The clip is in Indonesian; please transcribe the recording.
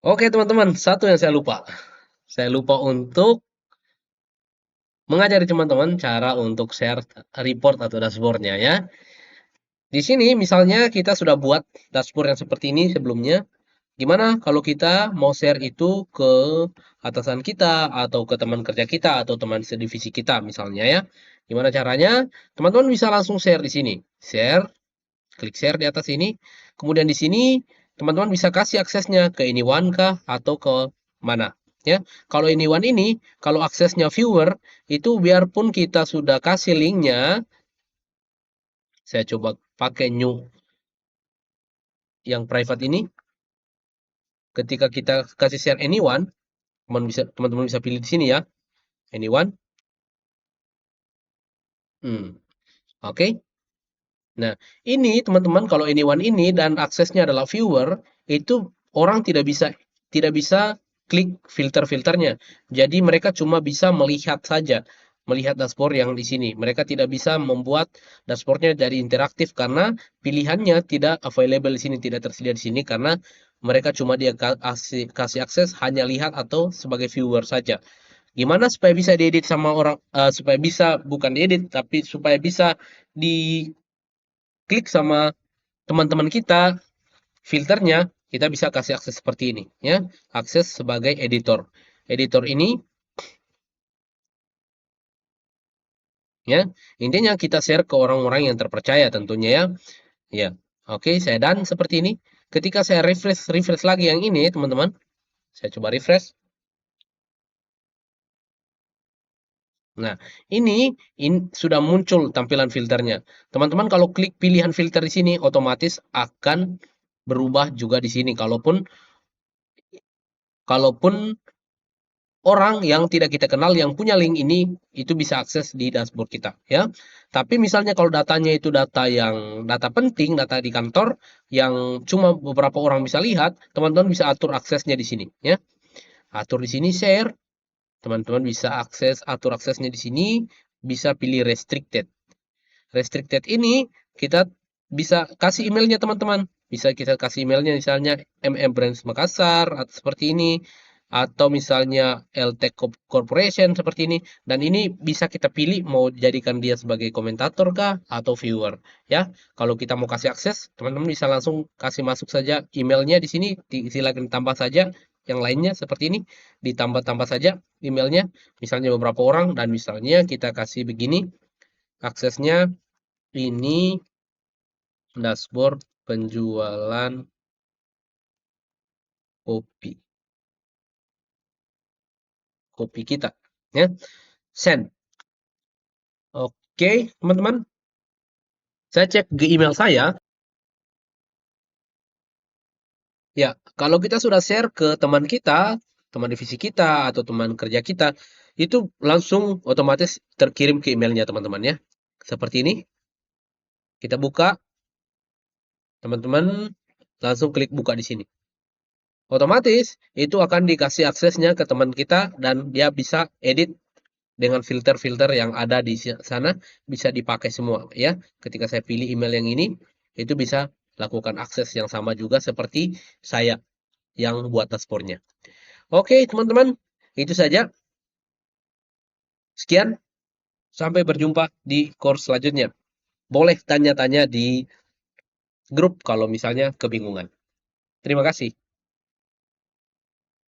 Oke teman-teman, satu yang saya lupa. Saya lupa untuk mengajari teman-teman cara untuk share report atau dashboardnya ya. Di sini misalnya kita sudah buat dashboard yang seperti ini sebelumnya. Gimana kalau kita mau share itu ke atasan kita atau ke teman kerja kita atau teman sedivisi kita misalnya ya. Gimana caranya? Teman-teman bisa langsung share di sini. Share, klik share di atas ini. Kemudian di sini teman-teman bisa kasih aksesnya ke anyone kah atau ke mana. Ya, kalau anyone ini, kalau aksesnya viewer, itu biarpun kita sudah kasih linknya, saya coba pakai new yang private ini. Ketika kita kasih share anyone, teman-teman bisa pilih di sini ya, anyone. Oke. Nah, ini teman-teman kalau anyone ini dan aksesnya adalah viewer, itu orang tidak bisa klik filter-filternya. Jadi mereka cuma bisa melihat saja, melihat dashboard yang di sini. Mereka tidak bisa membuat dashboardnya jadi interaktif karena pilihannya tidak available di sini, tidak tersedia di sini karena mereka cuma dia kasih akses hanya lihat atau sebagai viewer saja. Gimana supaya bisa diedit sama orang, supaya bisa bukan diedit, tapi supaya bisa diklik sama teman-teman kita, filternya, kita bisa kasih akses seperti ini, ya. Akses sebagai editor. Editor ini, ya, intinya kita share ke orang-orang yang terpercaya tentunya ya. Ya, oke, saya dan seperti ini. Ketika saya refresh lagi yang ini, teman-teman, saya coba refresh. Nah, ini sudah muncul tampilan filternya. Teman-teman kalau klik pilihan filter di sini, otomatis akan berubah juga di sini. Kalaupun kalaupun orang yang tidak kita kenal yang punya link ini itu bisa akses di dashboard kita ya. Tapi misalnya kalau datanya itu data penting, data di kantor yang cuma beberapa orang bisa lihat, teman-teman bisa atur aksesnya di sini ya. Atur di sini share, teman-teman bisa atur aksesnya di sini, bisa pilih restricted. Restricted ini kita bisa kasih emailnya teman-teman. Bisa kita kasih emailnya misalnya Brands Makassar atau seperti ini atau misalnya LT Corporation seperti ini dan ini bisa kita pilih mau jadikan dia sebagai komentator kah atau viewer ya. Kalau kita mau kasih akses, teman-teman bisa langsung kasih masuk saja emailnya di sini, silakan tambah saja yang lainnya seperti ini, ditambah-tambah saja emailnya, misalnya beberapa orang dan misalnya kita kasih begini aksesnya ini dashboard penjualan kopi, kopi kita, ya. Send. Oke, teman-teman. Saya cek ke email saya. Ya, kalau kita sudah share ke teman kita, teman divisi kita, atau teman kerja kita, itu langsung otomatis terkirim ke emailnya, teman-teman, ya. Seperti ini. Kita buka, teman-teman langsung klik buka di sini. Otomatis, itu akan dikasih aksesnya ke teman kita, dan dia bisa edit dengan filter-filter yang ada di sana bisa dipakai semua ya. Ketika saya pilih email yang ini, itu bisa lakukan akses yang sama juga seperti saya yang buat dashboardnya. Oke, teman-teman, itu saja. Sekian, sampai berjumpa di course selanjutnya. Boleh tanya-tanya di grup kalau misalnya kebingungan. Terima kasih.